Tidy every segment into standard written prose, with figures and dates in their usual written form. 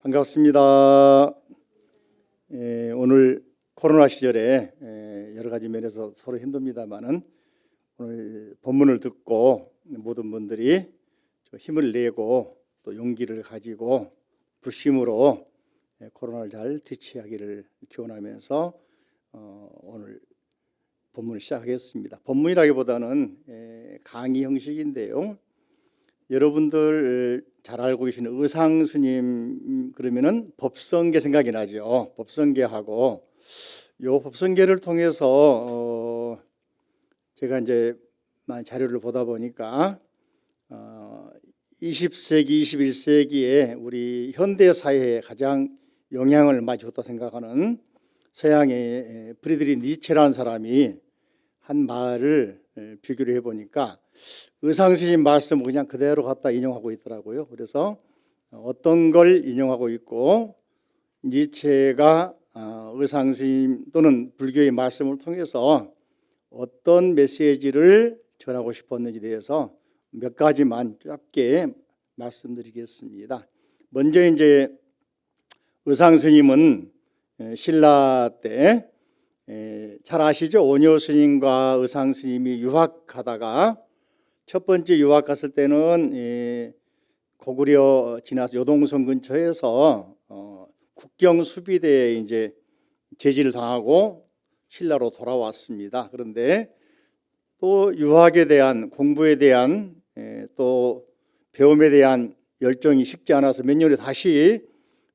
반갑습니다. 오늘 코로나 시절에 여러 가지 면에서 서로 힘듭니다만은 오늘 본문을 듣고 모든 분들이 힘을 내고 또 용기를 가지고 부심으로 코로나를 잘 대처하기를 기원하면서 오늘 본문을 시작하겠습니다. 본문이라기보다는 강의 형식인데요. 여러분들 잘 알고 계시는 의상 스님 그러면은 법성계 생각이 나죠. 법성계하고 요 법성계를 통해서 제가 이제 많은 자료를 보다 보니까 20세기, 21세기에 우리 현대 사회에 가장 영향을 많이 줬다 생각하는 서양의 프리드리히 니체라는 사람이 한 말을 비교를 해보니까 의상 스님 말씀을 그냥 그대로 갖다 인용하고 있더라고요. 그래서 어떤 걸 인용하고 있고 니체가 의상 스님 또는 불교의 말씀을 통해서 어떤 메시지를 전하고 싶었는지에 대해서 몇 가지만 짧게 말씀드리겠습니다. 먼저 이제 의상 스님은 신라 때 잘 아시죠? 오뇨 스님과 의상 스님이 유학하다가 첫 번째 유학 갔을 때는 고구려 지나서 요동성 근처에서 국경 수비대에 이제 제지를 당하고 신라로 돌아왔습니다. 그런데 또 유학에 대한 공부에 대한 또 배움에 대한 열정이 식지 않아서 몇 년에 다시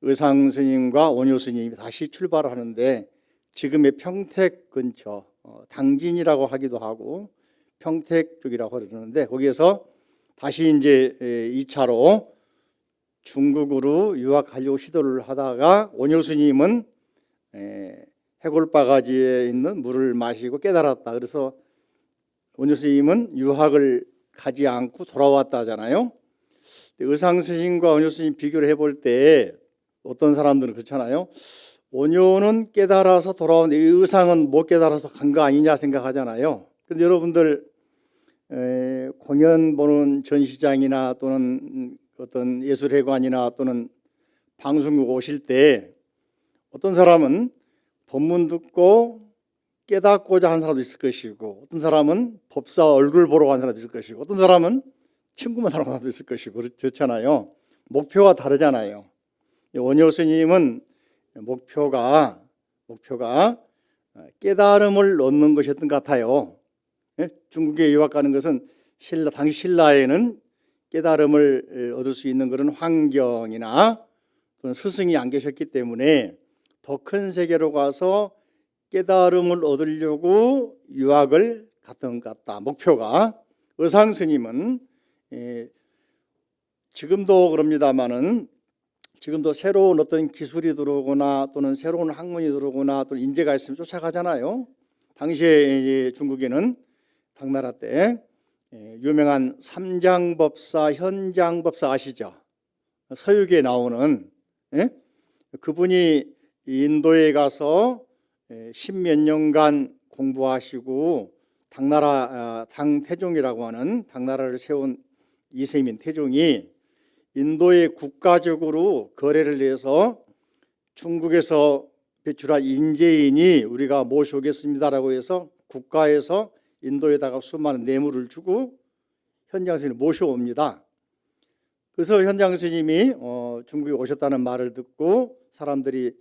의상 스님과 오뇨 스님이 다시 출발을 하는데 지금의 평택 근처 당진이라고 하기도 하고 평택 쪽이라고 그러는데 거기에서 다시 이제 2차로 중국으로 유학하려고 시도를 하다가 오뇨 스님은 해골바가지에 있는 물을 마시고 깨달았다. 그래서 오뇨 스님은 유학을 가지 않고 돌아왔다잖아요. 의상 스님과 오뇨 스님 비교를 해볼 때 어떤 사람들은 그렇잖아요. 오뇨는 깨달아서 돌아오는데 의상은 못 깨달아서 간 거 아니냐 생각하잖아요. 그런데 여러분들 공연 보는 전시장이나 또는 어떤 예술회관이나 또는 방송국 오실 때 어떤 사람은 법문 듣고 깨닫고자 하는 사람도 있을 것이고 어떤 사람은 법사 얼굴 보러 가는 사람도 있을 것이고 어떤 사람은 친구만 하러 가는 사람도 있을 것이고 그렇잖아요. 목표가 다르잖아요. 오뇨 스님은 목표가 깨달음을 얻는 것이었던 것 같아요. 중국에 유학 가는 것은 당시 신라에는 깨달음을 얻을 수 있는 그런 환경이나 또는 스승이 안 계셨기 때문에 더 큰 세계로 가서 깨달음을 얻으려고 유학을 갔던 것 같다. 목표가. 의상 스님은 지금도 그럽니다마는 지금도 새로운 어떤 기술이 들어오거나 또는 새로운 학문이 들어오거나 또는 인재가 있으면 쫓아가잖아요. 당시에 이제 중국에는 당나라 때 유명한 삼장법사, 현장법사 아시죠? 서유기에 나오는 그분이 인도에 가서 십몇 년간 공부하시고 당나라 당태종이라고 하는 당나라를 세운 이세민 태종이 인도의 국가적으로 거래를 해서 중국에서 배출한 인재인이 우리가 모셔오겠습니다라고 해서 국가에서 인도에다가 수많은 뇌물을 주고 현장 스님을 모셔옵니다. 그래서 현장 스님이 중국에 오셨다는 말을 듣고 사람들이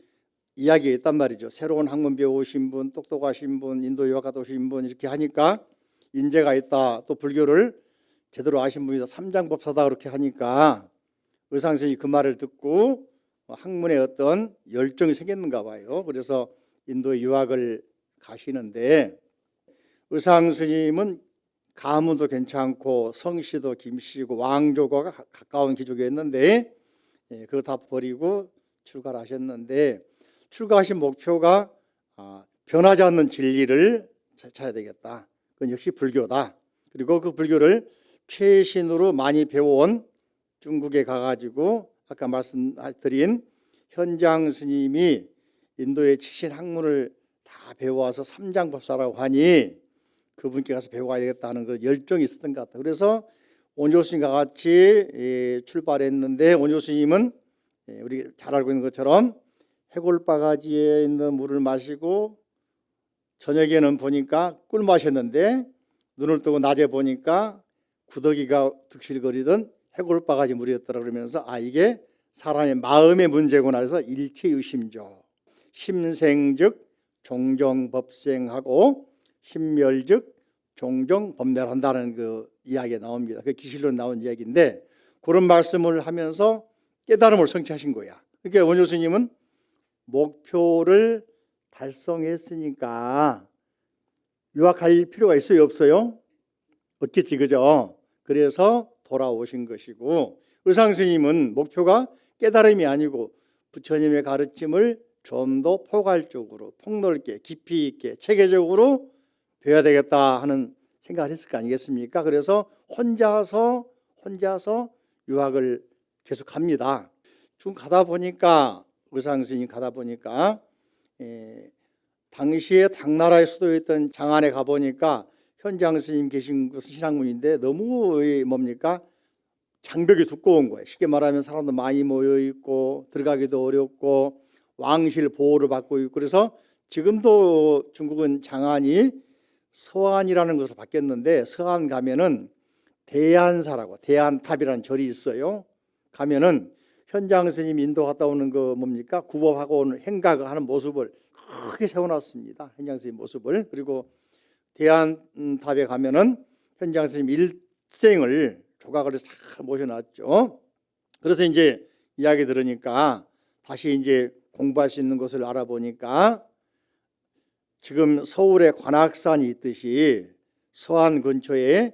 이야기했단 말이죠. 새로운 학문 배우신 분, 똑똑하신 분, 인도 유학 갔다 오신 분 이렇게 하니까 인재가 있다. 또 불교를 제대로 아신 분이다. 삼장법사다 그렇게 하니까 의상 스님이 그 말을 듣고 학문에 어떤 열정이 생겼는가 봐요. 그래서 인도에 유학을 가시는데 의상 스님은 가문도 괜찮고 성씨도 김씨고 왕조가 가까운 귀족이었는데 그걸 다 버리고 출가를 하셨는데 출가하신 목표가 변하지 않는 진리를 찾아야 되겠다. 그건 역시 불교다. 그리고 그 불교를 최신으로 많이 배워온 중국에 가가지고 아까 말씀드린 현장 스님이 인도의 최신 학문을 다 배워와서 삼장법사라고 하니 그분께 가서 배워야 되겠다는 그런 열정이 있었던 것 같아요. 그래서 오뇨 스님과 같이 출발했는데 오뇨 스님은 우리 잘 알고 있는 것처럼 해골바가지에 있는 물을 마시고 저녁에는 보니까 꿀 마셨는데 눈을 뜨고 낮에 보니까 구더기가 득실거리던 해골바가지 물이었더라 그러면서 이게 사람의 마음의 문제구나 해서 일체유심조, 심생즉 종정법생하고 심멸즉 종정법멸한다는 그 이야기가 나옵니다. 그 기실로 나온 이야기인데 그런 말씀을 하면서 깨달음을 성취하신 거야. 그러니까 원효 스님은 목표를 달성했으니까 유학할 필요가 있어요, 없어요? 없겠지, 그죠? 그래서 돌아오신 것이고, 의상 스님은 목표가 깨달음이 아니고 부처님의 가르침을 좀 더 포괄적으로, 폭넓게, 깊이 있게, 체계적으로 배워야 되겠다 하는 생각을 했을 거 아니겠습니까? 그래서 혼자서 유학을 계속 갑니다. 지금 가다 보니까, 의상 스님 가다 보니까 당시에 당나라의 수도였던 장안에 가보니까 현장 스님 계신 곳은 신앙문인데 너무 뭡니까? 장벽이 두꺼운 거예요. 쉽게 말하면 사람도 많이 모여 있고 들어가기도 어렵고 왕실 보호를 받고 있고, 그래서 지금도 중국은 장안이 서안이라는 것으로 바뀌었는데, 서안 가면은 대안사라고, 대안탑이라는 절이 있어요. 가면은 현장 스님 인도 갔다 오는 거 뭡니까? 구법하고 오는 행각하는 모습을 크게 세워놨습니다. 현장 스님 모습을. 그리고 대안탑에 가면은 현장 스님 일생을 조각을 해서 잘 모셔놨죠. 그래서 이제 이야기 들으니까 다시 이제 공부할 수 있는 것을 알아보니까 지금 서울에 관악산이 있듯이 서안 근처에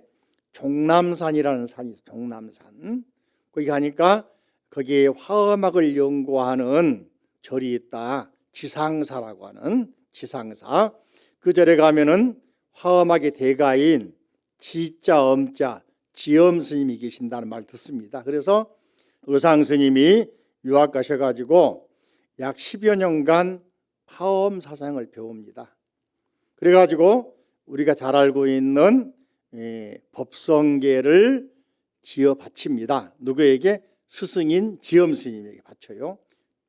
종남산이라는 산이 있어요. 종남산. 거기 가니까 거기에 화엄학을 연구하는 절이 있다. 지상사라고 하는 지상사. 그 절에 가면은 화엄학의 대가인 지자 엄자 지엄 스님이 계신다는 말 듣습니다. 그래서 의상 스님이 유학 가셔가지고 약 10여 년간 화엄 사상을 배웁니다. 그래가지고 우리가 잘 알고 있는 법성계를 지어 바칩니다. 누구에게? 스승인 지엄 스님에게 바쳐요.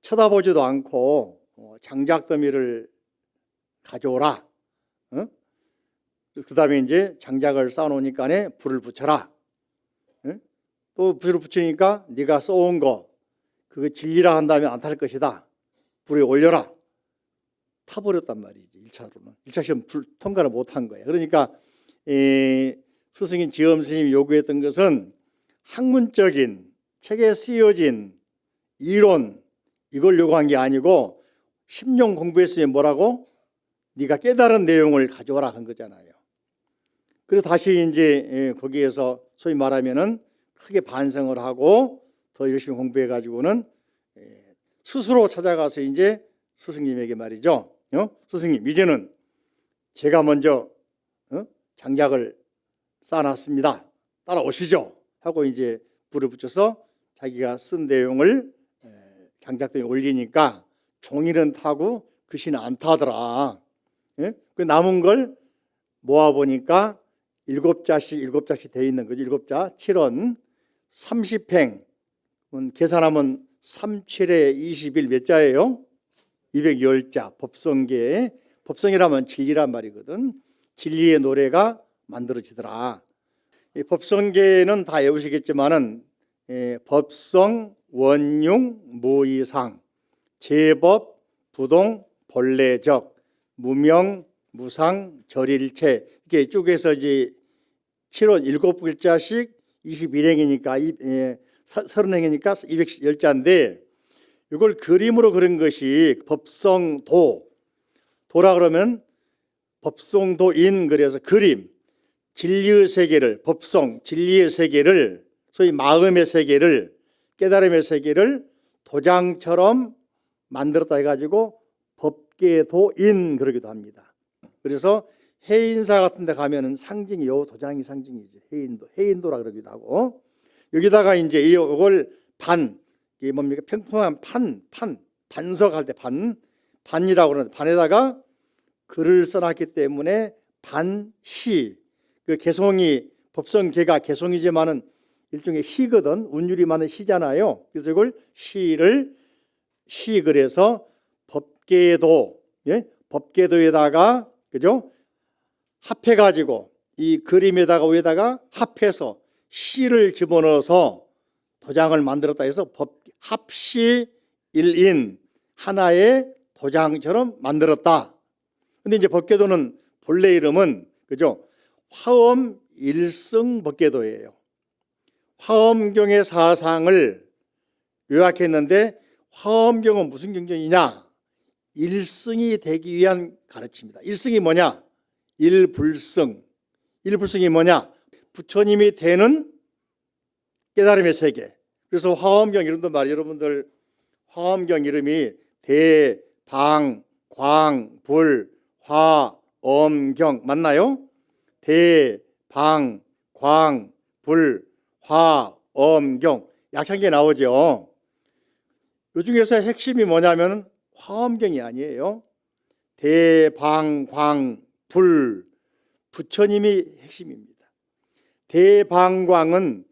쳐다보지도 않고 장작더미를 가져오라. 그 다음에 이제 장작을 쌓아놓으니까 불을 붙여라. 또 불을 붙이니까 네가 써온 거 그거 진리라 한다면 안 탈 것이다. 불에 올려라. 타버렸단 말이지. 1차로는. 1차 시험 통과를 못한 거예요. 그러니까 스승인 지엄 스님이 요구했던 것은 학문적인 책에 쓰여진 이론 이걸 요구한 게 아니고 10년 공부했으면 뭐라고? 네가 깨달은 내용을 가져와라 한 거잖아요. 그래서 다시 이제 거기에서 소위 말하면은 크게 반성을 하고 더 열심히 공부해 가지고는 스스로 찾아가서 이제 스승님에게 말이죠. 스승님, 이제는 제가 먼저 장작을 쌓아놨습니다. 따라오시죠. 하고 이제 불을 붙여서 자기가 쓴 내용을 장작등에 올리니까 종이는 타고 글씨는 안 타더라. 그 남은 걸 모아보니까 7자씩 되어 있는 거죠. 7자, 7원, 30행. 계산하면 37에 21 몇 자예요? 210자. 법성계. 법성이라면 진리란 말이거든. 진리의 노래가 만들어지더라. 이 법성계는 다 외우시겠지만은 법성, 원융, 무이상, 제법, 부동, 본래적, 무명, 무상, 절일체 이렇게 쭉해서 이제 7원 7글자씩 21행이니까 30행이니까 210자인데 이걸 그림으로 그린 것이 법성도. 도라 그러면 법성도인, 그래서 그림, 진리의 세계를, 법성, 진리의 세계를, 소위 마음의 세계를, 깨달음의 세계를 도장처럼 만들었다 해가지고 법계도인 그러기도 합니다. 그래서 해인사 같은 데 가면은 상징이 요 도장이 상징이지. 해인도라 그러기도 하고, 여기다가 이제 이걸 이게 뭡니까? 평평한 반석할 때 반이라고 그러는데, 반에다가 글을 써놨기 때문에 반시, 그 개송이, 법성계가 개송이지만은 일종의 시거든. 운율이 많은 시잖아요. 그래서 이걸 시를 시 그래서 법계도, 예? 법계도에다가 그죠? 합해 가지고 이 그림에다가 위에다가 합해서 시를 집어넣어서 도장을 만들었다 해서 합시 일인 하나의 도장처럼 만들었다. 근데 이제 법계도는 본래 이름은 그죠? 화엄 일승 법계도예요. 화엄경의 사상을 요약했는데 화엄경은 무슨 경전이냐? 일승이 되기 위한 가르침이다. 일승이 뭐냐? 일불승. 일불승이 뭐냐? 부처님이 되는 깨달음의 세계. 그래서 화엄경 이름도 말이에요. 여러분들 화엄경 이름이 대방광불화엄경 맞나요? 대방광불화엄경 약창기에 나오죠. 이 중에서 핵심이 뭐냐면 화엄경이 아니에요. 대방광불 부처님이 핵심입니다. 대방광은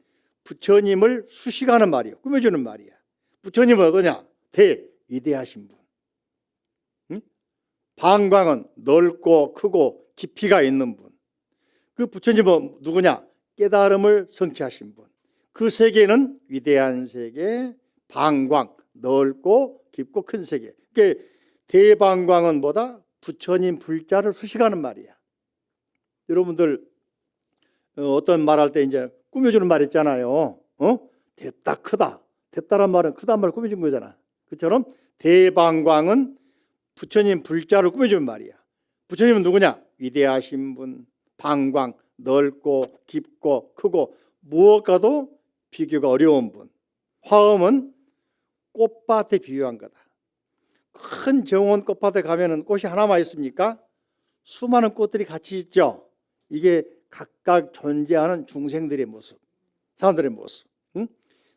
부처님을 수식하는 말이에요. 꾸며주는 말이야. 부처님은 어떠냐? 위대하신 분. 응? 방광은 넓고 크고 깊이가 있는 분. 그 부처님은 누구냐? 깨달음을 성취하신 분. 그 세계는 위대한 세계, 방광, 넓고 깊고 큰 세계. 그러니까 대방광은 뭐다? 부처님 불자를 수식하는 말이야. 여러분들 어떤 말할 때 이제 꾸며주는 말 있잖아요. 됐다 크다. 됐다란 말은 크다는 말을 꾸며준 거잖아. 그처럼 대방광은 부처님 불자를 꾸며주는 말이야. 부처님은 누구냐? 위대하신 분, 방광, 넓고 깊고 크고 무엇과도 비교가 어려운 분. 화엄은 꽃밭에 비유한 거다. 큰 정원 꽃밭에 가면은 꽃이 하나만 있습니까? 수많은 꽃들이 같이 있죠. 이게 각각 존재하는 중생들의 모습, 사람들의 모습. 응?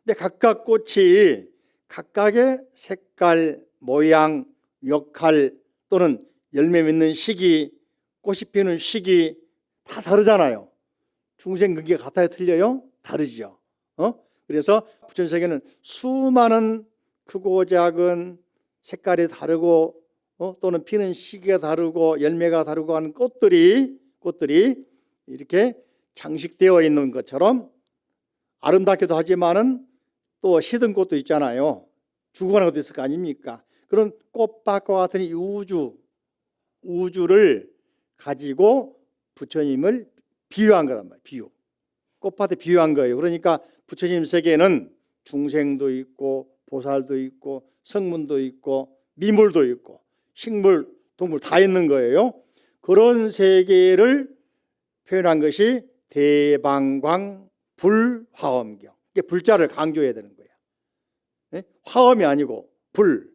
근데 각각 꽃이 각각의 색깔, 모양, 역할 또는 열매 맺는 시기, 꽃이 피는 시기 다 다르잖아요. 중생 근기가 같아요, 틀려요? 다르죠. 그래서 부처님 세계는 수많은 크고 작은 색깔이 다르고 또는 피는 시기가 다르고 열매가 다르고 하는 꽃들이 이렇게 장식되어 있는 것처럼 아름답기도 하지만은 또 시든 꽃도 있잖아요. 죽어가는 것도 있을 거 아닙니까? 그런 꽃밭과 같은 이 우주를 가지고 부처님을 비유한 거란 말이에요. 비유. 꽃밭에 비유한 거예요. 그러니까 부처님 세계는 중생도 있고 보살도 있고 성문도 있고 미물도 있고 식물, 동물 다 있는 거예요. 그런 세계를 표현한 것이 대방광 불화엄경. 이게 불자를 강조해야 되는 거예요. 네? 화엄이 아니고 불.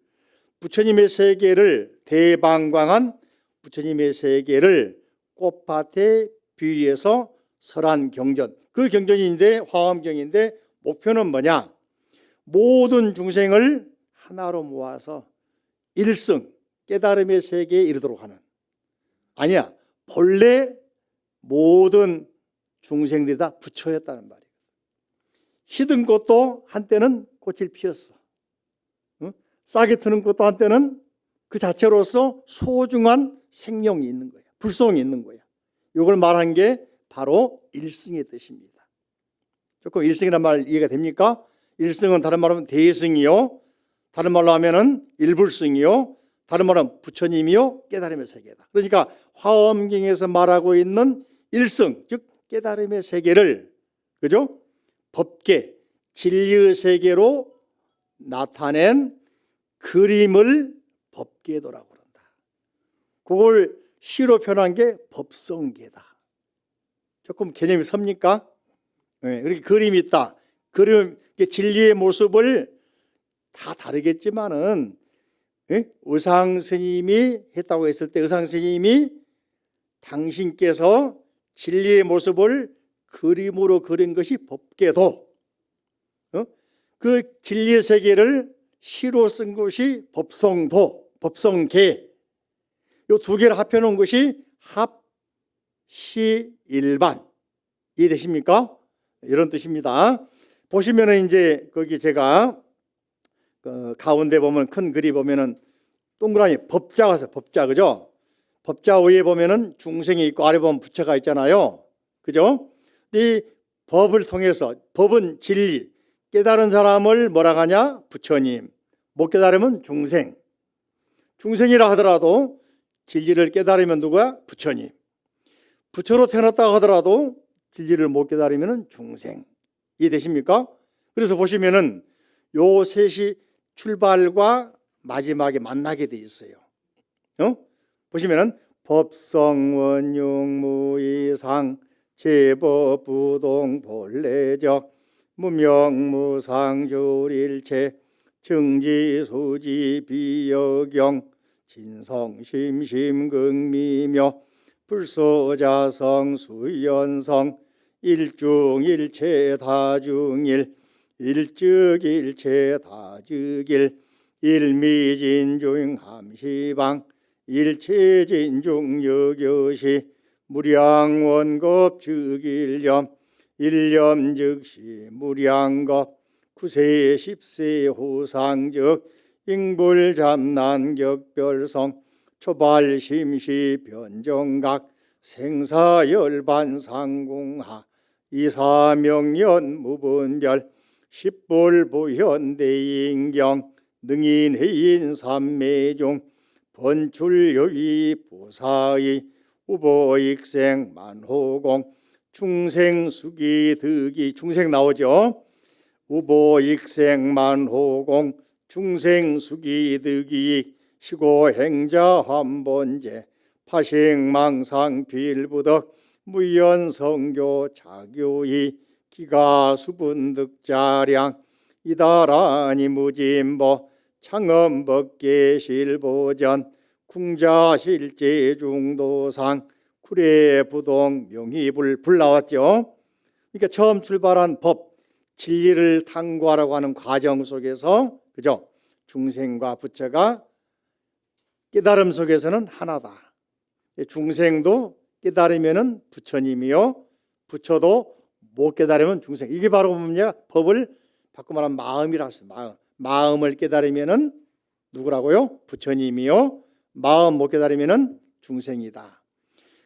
부처님의 세계를 대방광한 부처님의 세계를 꽃밭에 비유해서 설한 경전. 그 경전인데 화엄경인데 목표는 뭐냐? 모든 중생을 하나로 모아서 일승, 깨달음의 세계에 이르도록 하는. 아니야. 본래 모든 중생들이 다 부처였다는 말이에요. 시든 꽃도 한때는 꽃을 피웠어. 싹이 트는 꽃도 한때는 그 자체로서 소중한 생명이 있는 거야. 불성이 있는 거야. 이걸 말한 게 바로 일승의 뜻입니다. 조금 일승이란 말 이해가 됩니까? 일승은 다른 말로 하면 대승이요. 다른 말로 하면은 일불승이요. 다른 말로 하면 부처님이요. 깨달음의 세계다. 그러니까 화엄경에서 말하고 있는 일승, 즉 깨달음의 세계를 그죠? 법계, 진리의 세계로 나타낸 그림을 법계도라고 그런다. 그걸 시로 표현한 게 법성계다. 조금 개념이 섭니까? 네, 그렇게 그림이 있다. 그림, 진리의 모습을 다 다르겠지만은 의상 스님이 했다고 했을 때 의상 스님이 당신께서 진리의 모습을 그림으로 그린 것이 법계도, 그 진리의 세계를 시로 쓴 것이 법성도, 법성계. 이 두 개를 합해놓은 것이 합시일반. 이해되십니까? 이런 뜻입니다. 보시면은 이제 거기 제가 가운데 보면 큰 글이 보면은 동그라미 법자가 있어요. 법자, 그죠? 법자 위에 보면은 중생이 있고 아래 보면 부처가 있잖아요. 그죠? 이 법을 통해서, 법은 진리, 깨달은 사람을 뭐라고 하냐? 부처님. 못 깨달으면 중생. 중생이라 하더라도 진리를 깨달으면 누구야? 부처님. 부처로 태어났다고 하더라도 진리를 못 깨달으면 중생. 이해되십니까? 그래서 보시면은 요 셋이 출발과 마지막에 만나게 돼 있어요. 보시면은 법성원용무이상 제법부동본래적 무명무상조릴체 증지수지비여경 진성심심극미묘 불소자성수연성 일중일체다중일 일즉일체다즉일 일미진중함시방 일체진중여교시 무량원겁즉일념 일념즉시 무량겁 구세 십세 호상즉 잉불잡난격별성 초발심시 변정각 생사열반상공하 이사명연 무분별 십불보현대인경 능인해인 삼매중 번출여위 부사의 우보익생 만호공 중생수기득이 중생 나오죠. 우보익생 만호공 중생수기득이 시고행자 환본제 파식망상필부덕 무연성교 자교이 기가수분득자량 이다라니 무진보 창엄법계실보전 궁자실제중도상 구례부동 명의불 불 나왔죠. 그러니까 처음 출발한 법 진리를 탐구하라고 하는 과정 속에서 그죠? 중생과 부처가 깨달음 속에서는 하나다. 중생도 깨달으면은 부처님이요, 부처도 못 깨달으면 중생. 이게 바로 뭐냐? 법을 바꿔 말하면 마음이라고 했어요. 마음을 깨달으면은 누구라고요? 부처님이요. 마음 못 깨달으면은 중생이다.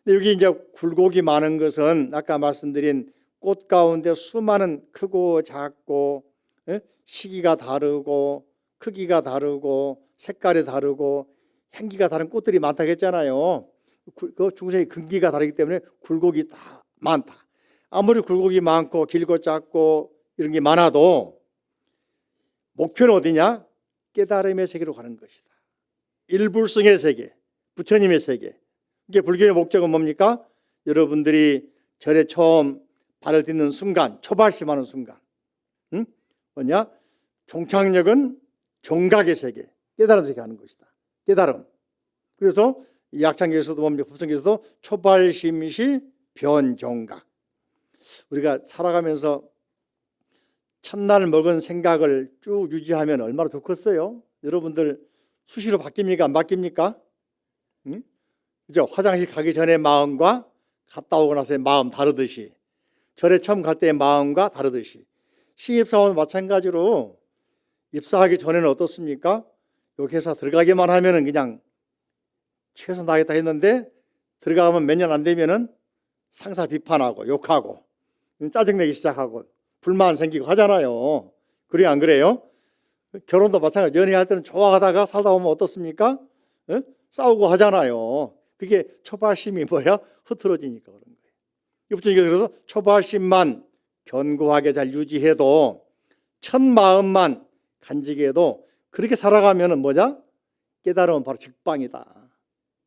근데 여기 이제 굴곡이 많은 것은 아까 말씀드린 꽃 가운데 수많은 크고 작고 시기가 다르고 크기가 다르고 색깔이 다르고 향기가 다른 꽃들이 많다고 했잖아요. 그 중생의 근기가 다르기 때문에 굴곡이 다 많다. 아무리 굴곡이 많고 길고 짧고 이런 게 많아도 목표는 어디냐? 깨달음의 세계로 가는 것이다. 일불성의 세계, 부처님의 세계. 이게 불교의 목적은 뭡니까? 여러분들이 절에 처음 발을 딛는 순간, 초발심하는 순간, 뭐냐? 종착역은 정각의 세계, 깨달음 세계 하는 것이다. 깨달음. 그래서 이 약창에서도 뭡니까? 법성에서도 초발심시 변정각. 우리가 살아가면서 첫날 먹은 생각을 쭉 유지하면 얼마나 좋겠어요? 여러분들 수시로 바뀝니까? 안 바뀝니까? 응? 그죠? 화장실 가기 전에 마음과 갔다 오고 나서의 마음 다르듯이, 절에 처음 갈 때의 마음과 다르듯이, 신입사원 마찬가지로 입사하기 전에는 어떻습니까? 요 회사 들어가기만 하면은 그냥 최선 다하겠다 했는데 들어가면 몇 년 안 되면은 상사 비판하고 욕하고 짜증내기 시작하고 불만 생기고 하잖아요. 그래요, 안 그래요? 결혼도 마찬가지. 연애할 때는 좋아하다가 살다 보면 어떻습니까? 싸우고 하잖아요. 그게 초발심이 뭐야? 흐트러지니까 그런 거예요. 그래서 초발심만 견고하게 잘 유지해도, 첫 마음만 간직해도 그렇게 살아가면은 뭐냐? 깨달으면 바로 직방이다.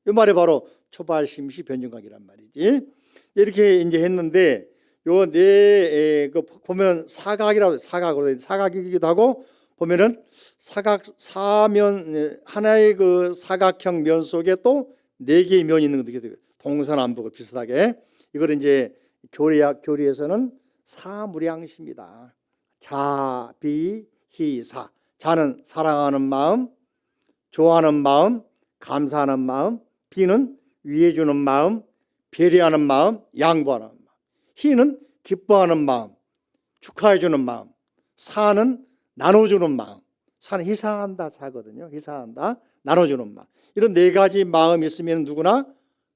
이 말이 바로 초발심시 변정각이란 말이지. 이렇게 이제 했는데 요 네 그 보면 사각이라고, 사각이기도 하고, 보면은 사면 하나의 그 사각형 면 속에 또 네 개의 면이 있는 것도 동서남북을 비슷하게. 이걸 이제 교리에서는 사무량시입니다. 자비희사. 자는 사랑하는 마음, 좋아하는 마음, 감사하는 마음. 비는 위해주는 마음, 배려하는 마음, 양보하는 마음. 희는 기뻐하는 마음, 축하해주는 마음. 사는 나눠주는 마음, 사는 희생한다 사거든요. 희생한다, 나눠주는 마음. 이런 네 가지 마음이 있으면 누구나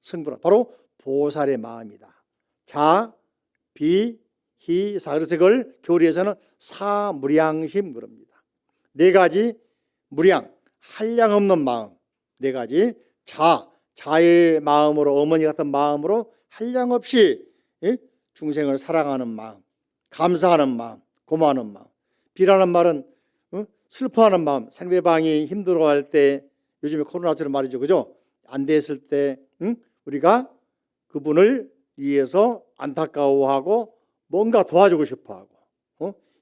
성불하, 바로 보살의 마음이다. 자, 비, 희, 사. 그래서 그걸 교리에서는 사무량심 그럽니다. 네 가지 무량, 한량 없는 마음. 네 가지 자의 마음으로, 어머니 같은 마음으로 한량 없이 중생을 사랑하는 마음, 감사하는 마음, 고마워하는 마음. 비라는 말은 슬퍼하는 마음, 상대방이 힘들어할 때, 요즘에 코로나처럼 말이죠, 그죠? 안 됐을 때 우리가 그분을 위해서 안타까워하고 뭔가 도와주고 싶어하고.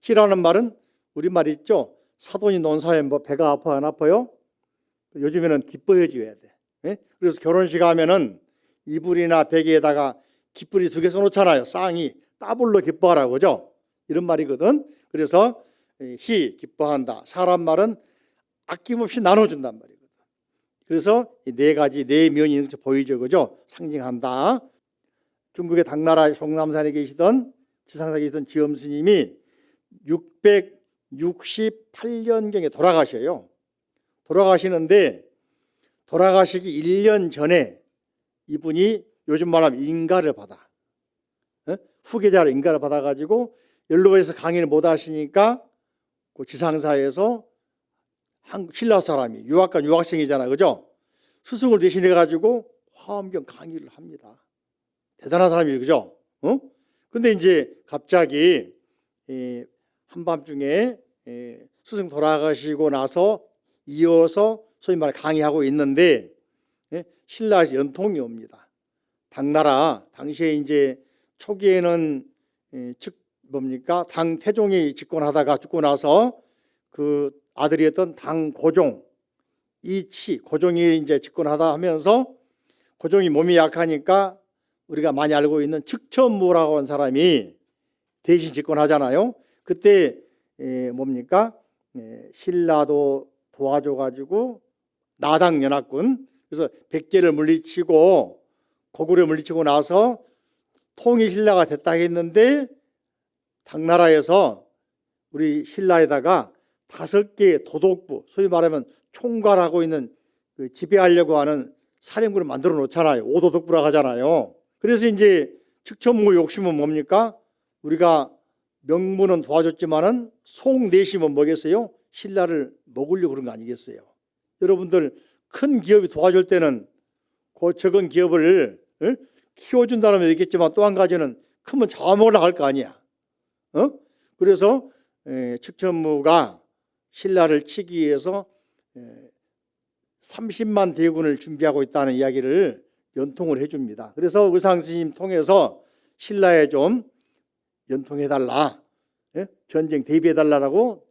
희라는 말은 우리말 있죠? 사돈이 논사에 뭐 배가 아파 안 아파요? 요즘에는 기뻐해 줘야 돼. 그래서 결혼식 하면은 이불이나 베개에다가 깃불이 2개 써놓잖아요. 쌍이 더블로 기뻐하라고, 그죠? 이런 말이거든. 그래서 희, 기뻐한다. 사람 말은 아낌없이 나눠준단 말이거든. 그래서 이 네 가지, 네 면이 있는 것 보이죠, 그죠? 상징한다. 중국의 당나라 송남산에 계시던, 지상사에 계시던 지엄 스님이 668년경에 돌아가셔요. 돌아가시는데 돌아가시기 1년 전에 이분이 요즘 말하면 인가를 받아. 후계자로 인가를 받아가지고 연로에서 강의를 못 하시니까 그 지상사에서 신라 사람이 유학생이잖아, 그죠? 스승을 대신해가지고 화엄경 강의를 합니다. 대단한 사람이죠, 그죠? 근데 이제 갑자기 한밤중에 스승 돌아가시고 나서 이어서 소위 말해 강의하고 있는데 신라에서 연통이 옵니다. 당나라 당시에 이제 초기에는 당 태종이 집권하다가 죽고 나서 그 아들이었던 당 고종 고종이 이제 집권하다 하면서 고종이 몸이 약하니까 우리가 많이 알고 있는 측천무라고 한 사람이 대신 집권하잖아요. 그때 신라도 도와줘가지고 나당 연합군, 그래서 백제를 물리치고 고구려를 물리치고 나서 통일 신라가 됐다 했는데 당나라에서 우리 신라에다가 5개의 도독부, 소위 말하면 총괄하고 있는 그 지배하려고 하는 사령부를 만들어 놓잖아요. 5도독부라고 하잖아요. 그래서 이제 측천무 욕심은 뭡니까? 우리가 명문은 도와줬지만은 속내심은 뭐겠어요? 신라를 먹으려고 그런 거 아니겠어요? 여러분들 큰 기업이 도와줄 때는 그 적은 기업을 키워준다는 게 있겠지만 또 한 가지는 크면 잡아먹으려고 할 거 아니야. 그래서 측천무가 신라를 치기 위해서 30만 대군을 준비하고 있다는 이야기를 연통을 해줍니다. 그래서 의상스님 통해서 신라에 좀 연통해달라, 전쟁 대비해달라고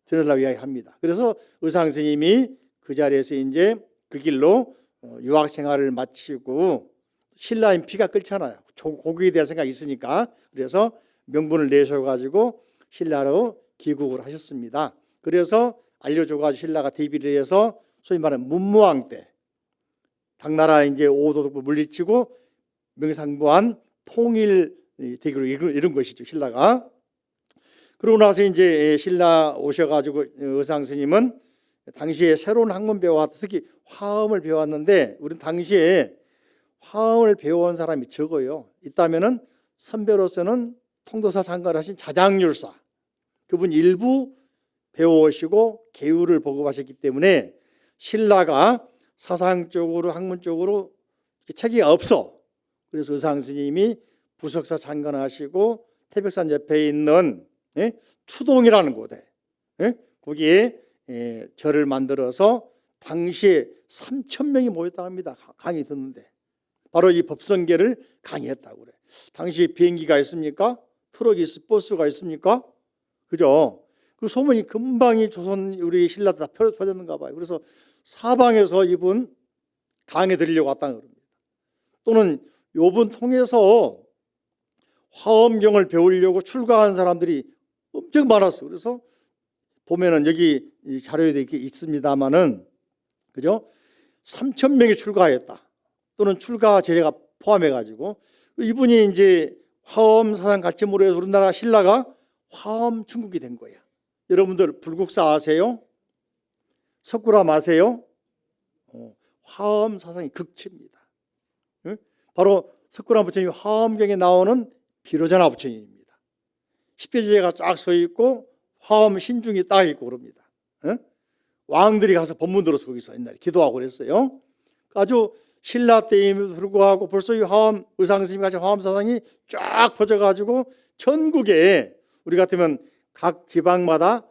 전하려고 이야기합니다. 그래서 의상스님이 그 자리에서 이제 그 길로 유학 생활을 마치고 신라인 피가 끓잖아요. 고국에 대한 생각이 있으니까. 그래서 명분을 내셔가지고 신라로 귀국을 하셨습니다. 그래서 알려줘가지고 신라가 대비를 해서 소위 말하는 문무왕 때 당나라 이제 5도독부 물리치고 명상부한 통일 되기로 이룬 것이죠, 신라가. 그러고 나서 이제 신라 오셔가지고 의상 스님은 당시에 새로운 학문 배워왔다. 특히 화엄을 배웠는데 우리는 당시에 화엄을 배워온 사람이 적어요. 있다면은 선배로서는 통도사 장관을 하신 자장률사, 그분 일부 배워오시고 계율을 보급하셨기 때문에 신라가 사상적으로 학문적으로 체계가 없어. 그래서 의상 스님이 부석사 장관하시고 태백산 옆에 있는 추동이라는 곳에 거기에 절을 만들어서 당시에 3,000명이 모였다고 합니다. 강의 듣는데 바로 이 법성계를 강의했다고 그래. 당시 비행기가 있습니까? 트럭이 버스가 있습니까? 그죠? 그 소문이 금방이 조선 우리 신라 다 퍼졌는가 봐요. 그래서 사방에서 이분 강의 드리려고 왔다는 겁니다. 또는 요분 통해서 화엄경을 배우려고 출가한 사람들이 엄청 많았어요. 그래서 보면은 여기 자료에 이렇게 있습니다만은, 그죠? 3,000명이 출가했다. 또는 출가 제재가 포함해가지고 이분이 이제 화엄 사상 가치무로 해서 우리나라 신라가 화엄 천국이 된 거예요. 여러분들 불국사 아세요? 석굴암 아세요? 화엄 사상의 극치입니다. 바로 석굴암 부처님이 화엄경에 나오는 비로자나 부처님입니다. 10대 제자가 쫙 서 있고 화엄 신중이 딱 있고 그럽니다. 왕들이 가서 법문 들어서 거기서 옛날에 기도하고 그랬어요. 아주 신라 때임에도 불구하고 벌써 이 화엄 의상스님 같이 화엄 사상이 쫙 퍼져가지고 전국에 우리 같으면 각 지방마다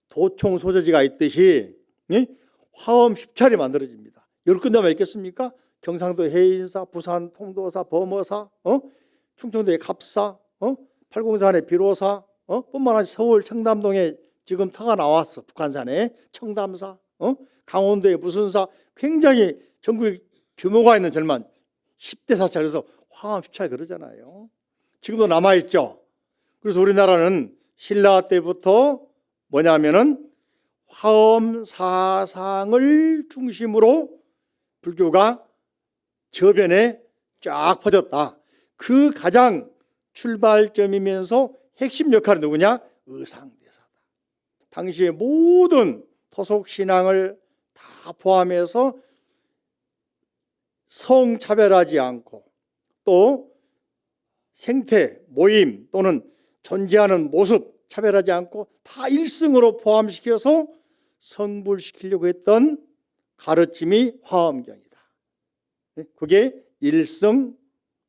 도총 소재지가 있듯이 화엄 10차례 만들어집니다. 열 군데만 있겠습니까? 경상도 해인사, 부산 통도사, 범어사, 충청도의 갑사, 팔공산의 비로사, 뿐만 아니라 서울 청담동에 지금 터가 나왔어. 북한산에 청담사, 강원도의 무슨사, 굉장히 전국에 규모가 있는 절만 10대 사찰, 그래서 화엄 10차례 그러잖아요. 지금도 남아있죠. 그래서 우리나라는 신라 때부터 뭐냐면은 화엄 사상을 중심으로 불교가 저변에 쫙 퍼졌다. 그 가장 출발점이면서 핵심 역할은 누구냐? 의상대사다. 당시의 모든 토속 신앙을 다 포함해서 성차별하지 않고 또 생태, 모임 또는 존재하는 모습 차별하지 않고 다 일승으로 포함시켜서 성불시키려고 했던 가르침이 화엄경이다. 그게 일승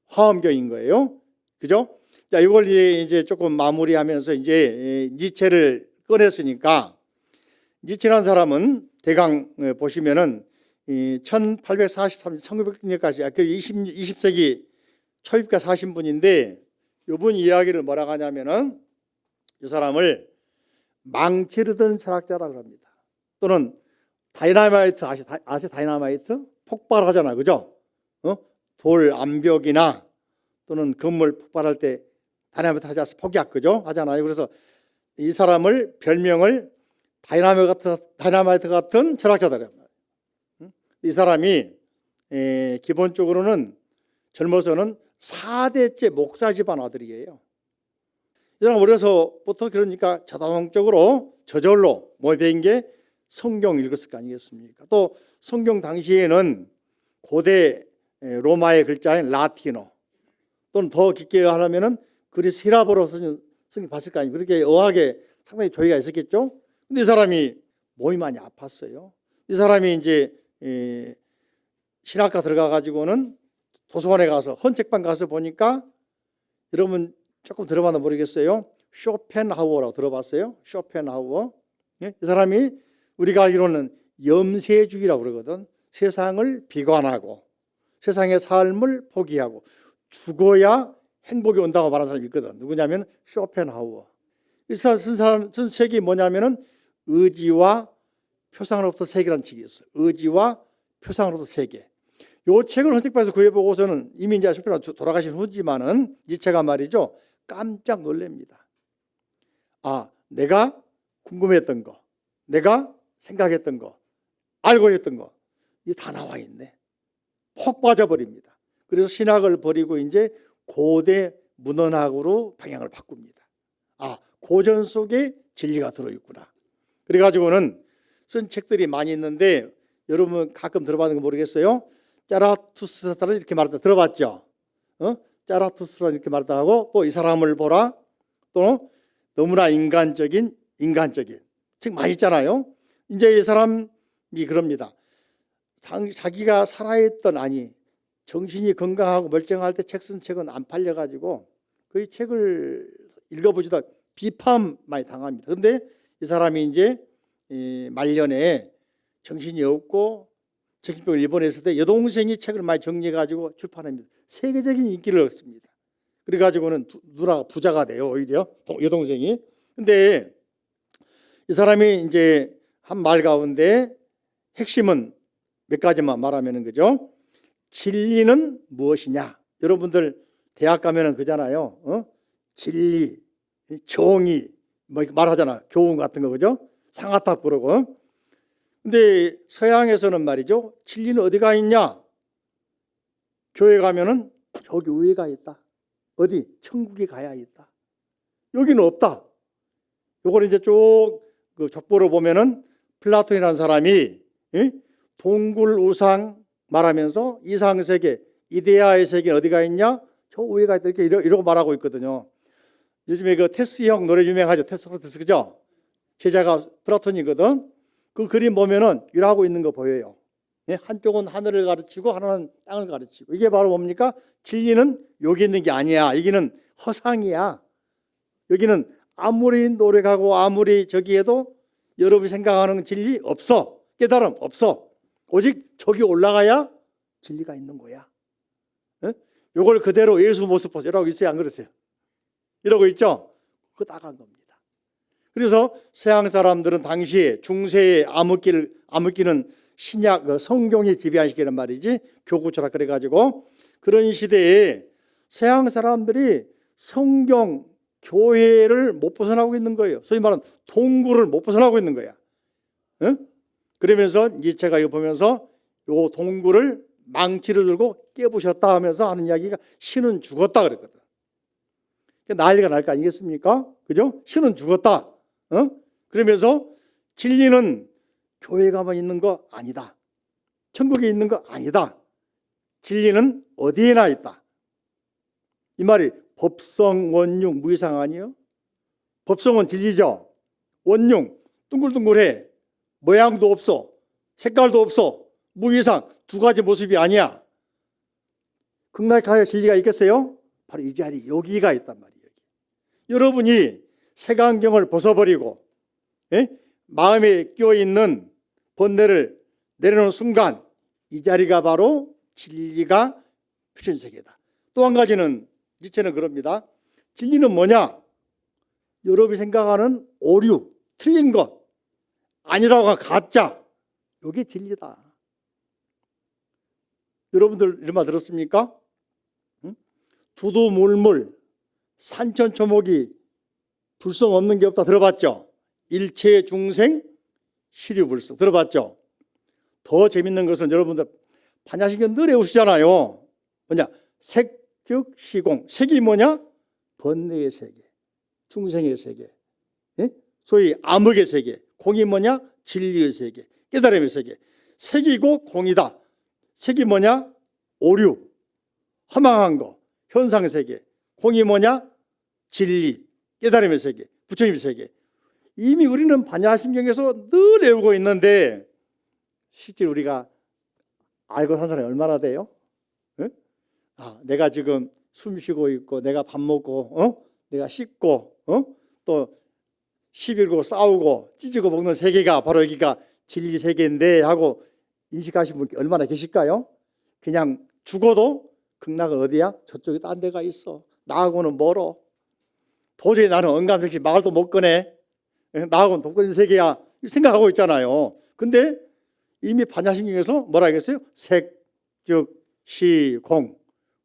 화엄경인 거예요. 그죠? 자, 이걸 이제 조금 마무리하면서 이제 니체를 꺼냈으니까, 니체라는 사람은 대강 보시면은 1843년, 1900년까지 20세기 초입가 사신 분인데, 이분 이야기를 뭐라고 하냐면은 이 사람을 망치를 든 철학자라고 합니다. 또는 다이나마이트 아세요? 다이나마이트? 폭발하잖아, 그죠? 돌 암벽이나 또는 건물 폭발할 때 다이나마이트 하지 않습니까? 폭약, 그죠? 하잖아요. 그래서 이 사람을 별명을 다이나마이트 같은 철학자다. 이 사람이 기본적으로는 젊어서는 4대째 목사 집안 아들이에요. 이 사람 어려서부터 그러니까 자동적으로 저절로 뭐 배운 게 성경 읽었을 거 아니겠습니까? 또 성경 당시에는 고대 로마의 글자인 라틴어 또는 더 깊게 하려면은 그리스 히라보로 성경 봤을 거 아니에요. 그렇게 어학에 상당히 조예가 있었겠죠. 근데 이 사람이 몸이 많이 아팠어요. 이 사람이 이제 신학과 들어가 가지고는 도서관에 가서 헌책방 가서 보니까, 여러분 조금 들어봤나 모르겠어요. 쇼펜하우어라고 들어봤어요? 쇼펜하우어. 이 사람이 우리가 알기로는 염세주의라고 그러거든. 세상을 비관하고 세상의 삶을 포기하고 죽어야 행복이 온다고 말하는 사람이 있거든. 누구냐면 쇼펜하우어. 이 사람 쓴 책이 뭐냐면은 의지와 표상으로부터 세계라는 책이 있어요. 의지와 표상으로부터 세계. 이 책을 헌책방에서 구해보고서는 이미 이제 쇼펜하우어 돌아가신 후지만은 이 책가 말이죠, 깜짝 놀랍니다. 아, 내가 궁금했던 거, 내가 생각했던 거, 알고 있던 거, 이게 다 나와 있네. 폭 빠져버립니다. 그래서 신학을 버리고 이제 고대 문헌학으로 방향을 바꿉니다. 아, 고전 속에 진리가 들어있구나. 그래가지고는 쓴 책들이 많이 있는데, 여러분 가끔 들어봤는 거 모르겠어요? 짜라투스트라는 이렇게 말했다 들어봤죠? 짜라투스트라는 이렇게 말했다 하고, 또 이 사람을 보라, 또 너무나 인간적인 책 많이 있잖아요. 이제 이 사람이 그럽니다. 자기가 살아있던, 정신이 건강하고 멀쩡할 때 책 쓴 책은 안 팔려가지고 거의 책을 읽어보지도 비판 많이 당합니다. 그런데 이 사람이 이제 말년에 정신이 없고 정신병을 입원했을 때 여동생이 책을 많이 정리해가지고 출판합니다. 세계적인 인기를 얻습니다. 그래가지고는 누나가 부자가 돼요, 오히려 여동생이. 근데 이 사람이 이제 한 말 가운데 핵심은 몇 가지만 말하면은, 그죠? 진리는 무엇이냐? 여러분들 대학 가면은 그잖아요. 진리, 정의 뭐 말하잖아. 교훈 같은 거, 그죠? 상아탑 그러고. 근데 서양에서는 말이죠, 진리는 어디가 있냐? 교회 가면은 저기 위에가 있다. 어디? 천국에 가야 있다. 여기는 없다. 요걸 이제 쭉 그 족보로 보면은 플라톤이라는 사람이 동굴 우상 말하면서 이상세계, 이데아의 세계 어디가 있냐? 저 위에가 있다. 이러고 말하고 있거든요. 요즘에 그 테스 형 노래 유명하죠. 테스크라테스, 그죠? 제자가 플라톤이거든. 그 그림 보면은 일하고 있는 거 보여요. 한쪽은 하늘을 가르치고 하나는 땅을 가르치고. 이게 바로 뭡니까? 진리는 여기 있는 게 아니야. 여기는 허상이야. 여기는 아무리 노력하고 아무리 저기 해도 여러분이 생각하는 진리 없어. 깨달음 없어. 오직 저기 올라가야 진리가 있는 거야. 이걸 그대로 예수 모습 보세요. 이러고 있어요? 안 그러세요? 이러고 있죠? 그거 나간 겁니다. 그래서 서양 사람들은 당시에 중세의 암흑기는 신약, 성경이 지배한 시기란 말이지. 교구 철학 그래가지고 그런 시대에 서양 사람들이 성경, 교회를 못 벗어나고 있는 거예요. 소위 말하는 동굴을 못 벗어나고 있는 거야. 그러면서 니체가 이거 보면서 요 동굴을 망치를 들고 깨부셨다 하면서 하는 이야기가 신은 죽었다 그랬거든. 난리가 날 거 아니겠습니까? 그죠? 신은 죽었다. 그러면서 진리는 교회가만 있는 거 아니다. 천국에 있는 거 아니다. 진리는 어디에나 있다. 이 말이 법성, 원융, 무이상 아니에요? 법성은 진리죠. 원융, 둥글둥글해. 모양도 없어. 색깔도 없어. 무이상, 두 가지 모습이 아니야. 극락하여 진리가 있겠어요? 바로 이 자리, 여기가 있단 말이에요. 여러분이 색안경을 벗어버리고 마음에 끼어있는 번뇌를 내려놓은 순간 이 자리가 바로 진리가 표현 세계다. 또 한 가지는 니체는 그럽니다. 진리는 뭐냐? 여러분이 생각하는 오류, 틀린 것, 아니라고 하는 가짜, 이게 진리다. 여러분들 이런 말 들었습니까? 두두물물, 산천초목이 불성 없는 게 없다 들어봤죠? 일체 중생, 시류불성 들어봤죠? 더 재밌는 것은 여러분들 반야신경 늘 외우시잖아요. 뭐냐? 색, 즉, 시공. 색이 뭐냐? 번뇌의 세계, 중생의 세계, 소위 암흑의 세계. 공이 뭐냐? 진리의 세계, 깨달음의 세계. 색이고 공이다. 색이 뭐냐? 오류, 허망한 거, 현상의 세계. 공이 뭐냐? 진리, 깨달음의 세계, 부처님의 세계. 이미 우리는 반야신경에서 늘 외우고 있는데 실제 우리가 알고 산 사람이 얼마나 돼요? 내가 지금 숨 쉬고 있고, 내가 밥 먹고, 내가 씻고, 또 시비고 싸우고 찢고 먹는 세계가 바로 여기가 진리 세계인데 하고 인식하신 분 얼마나 계실까요? 그냥 죽어도 극락은 어디야? 저쪽에 딴 데가 있어. 나하고는 멀어. 도저히 나는 언감생시 말도 못 꺼내. 나하고는 독도인 세계야. 생각하고 있잖아요. 근데 이미 반야신경에서 뭐라 하겠어요? 색, 즉, 시, 공.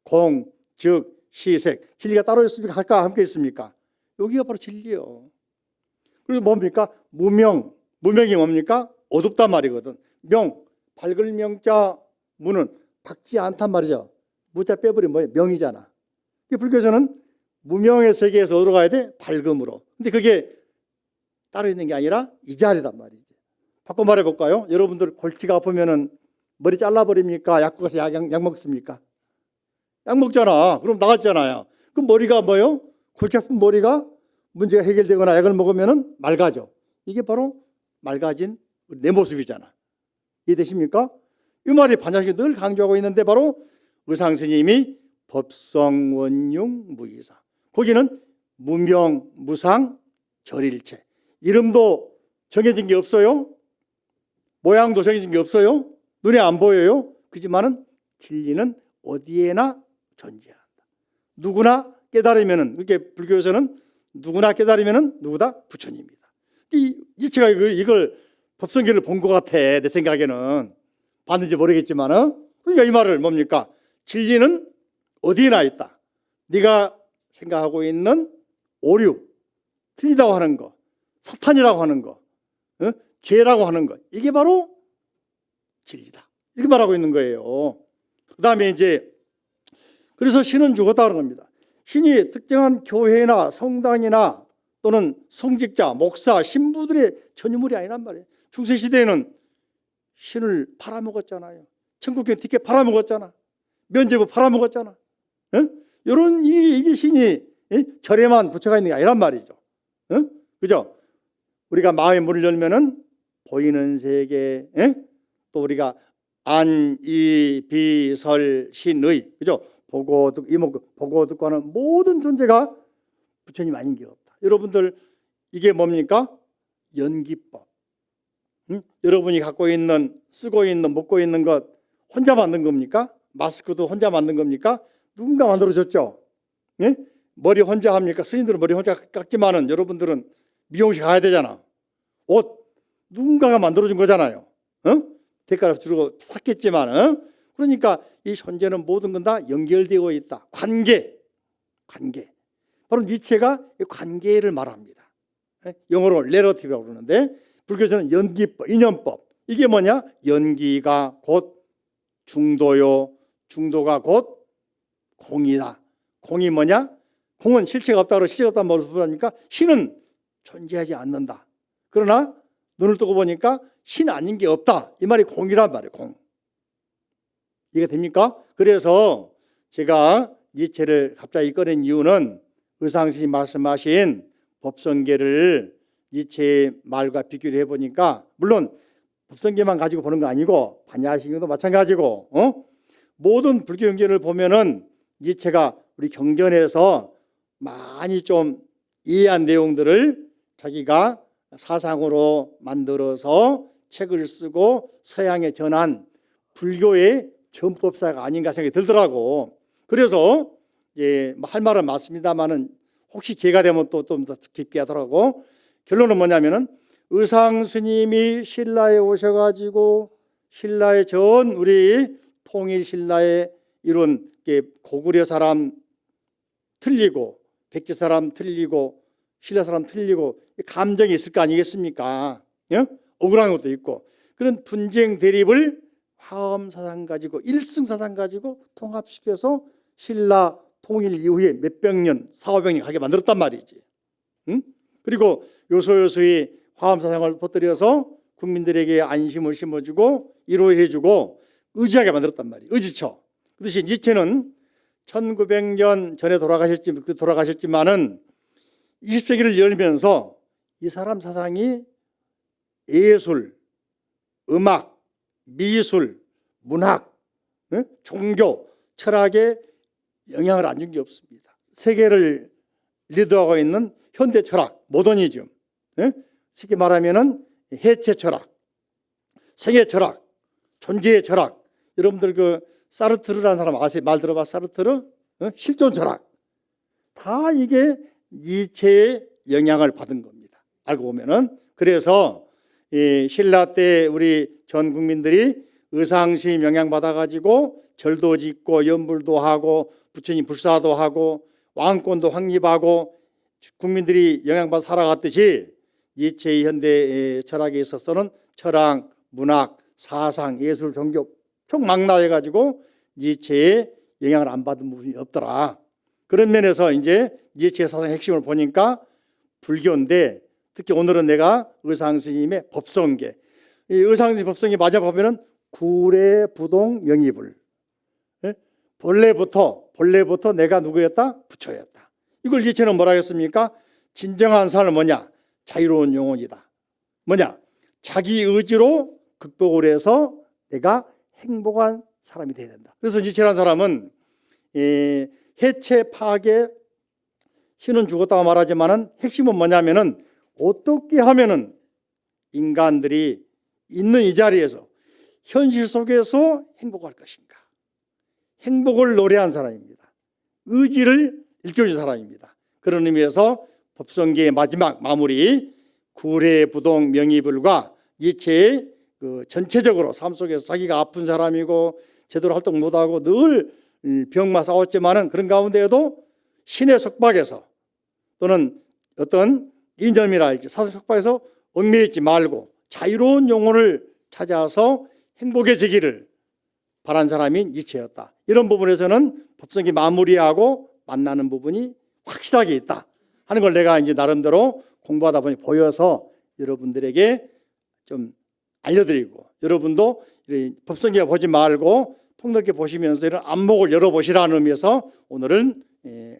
공, 즉, 시, 색. 진리가 따로 있습니까? 각각 함께 있습니까? 여기가 바로 진리요. 그리고 뭡니까? 무명. 무명이 뭡니까? 어둡단 말이거든. 명, 밝을 명자, 무는 밝지 않단 말이죠. 무자 빼버리면 뭐예요? 명이잖아. 불교에서는 무명의 세계에서 어디로 가야 돼? 밝음으로. 근데 그게 따로 있는 게 아니라 이 자리단 말이지. 바꿔 말해볼까요? 여러분들 골치가 아프면은 머리 잘라버립니까? 약국 가서 약 먹습니까? 약 먹잖아. 그럼 나갔잖아요. 그럼 머리가 뭐예요? 골치 아픈 머리가 문제가 해결되거나 약을 먹으면은 맑아져. 이게 바로 맑아진 내 모습이잖아. 이해되십니까? 이 말이 반야신경 늘 강조하고 있는데 바로 의상 스님이 법성, 원융, 무이상. 거기는 무명, 무상, 절일체. 이름도 정해진 게 없어요. 모양도 정해진 게 없어요. 눈에 안 보여요. 그렇지만은 진리는 어디에나 존재한다. 누구나 깨달으면은, 그렇게 불교에서는 누구나 깨달으면은 누구다? 부처님이다. 제가 이걸 법성계를 본 것 같아. 내 생각에는. 봤는지 모르겠지만은. 그러니까 이 말을 뭡니까? 진리는 어디에나 있다. 네가 생각하고 있는 오류, 틀리다고 하는 거, 사탄이라고 하는 거, 죄라고 하는 거, 이게 바로 진리다. 이렇게 말하고 있는 거예요. 그 다음에 이제 그래서 신은 죽었다는 겁니다. 신이 특정한 교회나 성당이나 또는 성직자, 목사, 신부들의 전유물이 아니란 말이에요. 중세시대에는 신을 팔아먹었잖아요. 천국경 티켓 팔아먹었잖아. 면제부 팔아먹었잖아. 이런 이게 신이 절에만 부처가 있는 게 아니란 말이죠. 그죠? 우리가 마음의 문을 열면은 보이는 세계, 또 우리가 안, 이, 비, 설, 신의, 그죠? 보고 듣고 이목 보고 듣고 하는 모든 존재가 부처님 아닌 게 없다. 여러분들 이게 뭡니까? 연기법. 여러분이 갖고 있는, 쓰고 있는, 먹고 있는 것 혼자 만든 겁니까? 마스크도 혼자 만든 겁니까? 누군가 만들어줬죠. 예? 머리 혼자 합니까? 스님들은 머리 혼자 깎지만은 여러분들은 미용실 가야 되잖아. 옷 누군가가 만들어준 거잖아요. 대가를 주고 샀겠지만, 그러니까 이 존재는 모든 건 다 연결되어 있다. 관계. 바로 니체가 관계를 말합니다. 영어로 레러티브라고 그러는데 불교에서는 연기법, 인연법. 이게 뭐냐? 연기가 곧 중도요. 중도가 곧 공이다. 공이 뭐냐? 공은 실체가 없다고 실체가 없다는 말을 부르니까 신은 존재하지 않는다. 그러나 눈을 뜨고 보니까 신 아닌 게 없다. 이 말이 공이란 말이에요. 공. 이해가 됩니까? 그래서 제가 니체를 갑자기 꺼낸 이유는 의상스님 말씀하신 법성계를 니체의 말과 비교를 해보니까, 물론 법성계만 가지고 보는 거 아니고 반야신경도 마찬가지고, 모든 불교 경전을 보면은 니체가 우리 경전에서 많이 좀 이해한 내용들을 자기가 사상으로 만들어서 책을 쓰고 서양에 전한 불교의 전법사가 아닌가 생각이 들더라고. 그래서 할 말은 맞습니다만은 혹시 기회가 되면 또 좀 더 깊게 하더라고. 결론은 뭐냐면은 의상 스님이 신라에 오셔가지고 신라의 전 우리 통일 신라의 이런 고구려 사람 틀리고 백제 사람 틀리고 신라 사람 틀리고 감정이 있을 거 아니겠습니까? 억울한 것도 있고 그런 분쟁 대립을 화엄사상 가지고 일승사상 가지고 통합시켜서 신라 통일 이후에 몇백 년, 400년 가게 만들었단 말이지. 그리고 요소요소히 화엄사상을 퍼뜨려서 국민들에게 안심을 심어주고 위로해주고 의지하게 만들었단 말이에요. 의지처. 그것이 니체는 1900년 전에 돌아가셨지만은 20세기를 열면서 이 사람 사상이 예술, 음악, 미술, 문학, 종교, 철학에 영향을 안 준 게 없습니다. 세계를 리드하고 있는 현대 철학, 모더니즘, 쉽게 말하면은 해체 철학, 생애 철학, 존재의 철학. 여러분들 그 사르트르라는 사람 아세요? 말 들어봐? 사르트르? 실존 철학. 다 이게 니체의 영향을 받은 겁니다. 알고 보면은. 그래서 이 신라 때 우리 전 국민들이 의상심 영향받아가지고 절도 짓고 연불도 하고 부처님 불사도 하고 왕권도 확립하고 국민들이 영향받아 살아갔듯이 니체의 현대 철학에 있어서는 철학, 문학, 사상, 예술, 종교 총 망라해가지고 니체의 영향을 안 받은 부분이 없더라. 그런 면에서 이제 니체의 사상의 핵심을 보니까 불교인데 특히 오늘은 내가 의상스님의 법성계, 이 의상스님 법성계 마저 보면은 구례 부동 명의불. 본래부터 내가 누구였다? 부처였다. 이걸 니체는 뭐라 했습니까? 진정한 삶은 뭐냐? 자유로운 영혼이다. 뭐냐? 자기 의지로 극복을 해서 내가 행복한 사람이 되어야 된다. 그래서 니체라는 사람은 해체 파괴 신은 죽었다고 말하지만은 핵심은 뭐냐면은 어떻게 하면은 인간들이 있는 이 자리에서 현실 속에서 행복할 것인가? 행복을 노래한 사람입니다. 의지를 일깨워준 사람입니다. 그런 의미에서 법성계의 마지막 마무리 구례부동 명의불과 니체의 그 전체적으로 삶 속에서 자기가 아픈 사람이고 제대로 활동 못하고 늘 병마 싸웠지만은 그런 가운데에도 신의 속박에서 또는 어떤 이념이랄지 사상 속박에서 얽매이지 말고 자유로운 영혼을 찾아서 행복해지기를 바란 사람이 니체였다. 이런 부분에서는 법성이 마무리하고 만나는 부분이 확실하게 있다 하는 걸 내가 이제 나름대로 공부하다 보니 보여서 여러분들에게 좀 알려드리고 여러분도 법성계 보지 말고 폭넓게 보시면서 이런 안목을 열어보시라는 의미에서 오늘은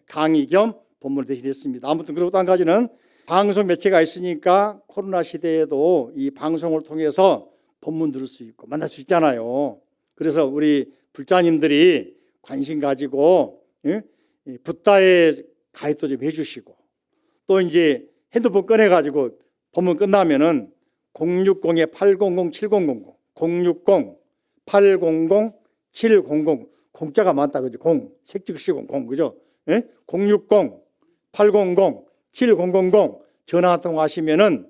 강의 겸 본문을 대신했습니다. 아무튼 그리고 또 한 가지는 방송 매체가 있으니까 코로나 시대에도 이 방송을 통해서 본문 들을 수 있고 만날 수 있잖아요. 그래서 우리 불자님들이 관심 가지고 붓다에 가입도 좀 해주시고 또 이제 핸드폰 꺼내가지고 본문 끝나면은 060-800-7000 060-800-7000 공짜가 많다 그죠? 색즉시공 그죠? 060-800-7000 전화 통화하시면은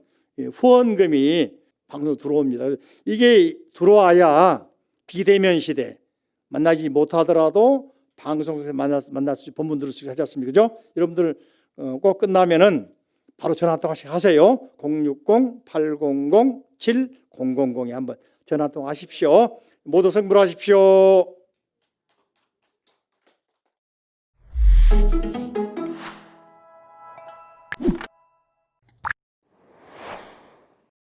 후원금이 방송 들어옵니다. 이게 들어와야 비대면 시대 만나지 못하더라도 방송에서 만날 수 본문 들을 수 있지 않습니까? 그죠? 여러분들 꼭 끝나면은 바로 전화 통화씩 하세요. 060-800-7000에 한번 전화 통화하십시오. 모두 성불하십시오.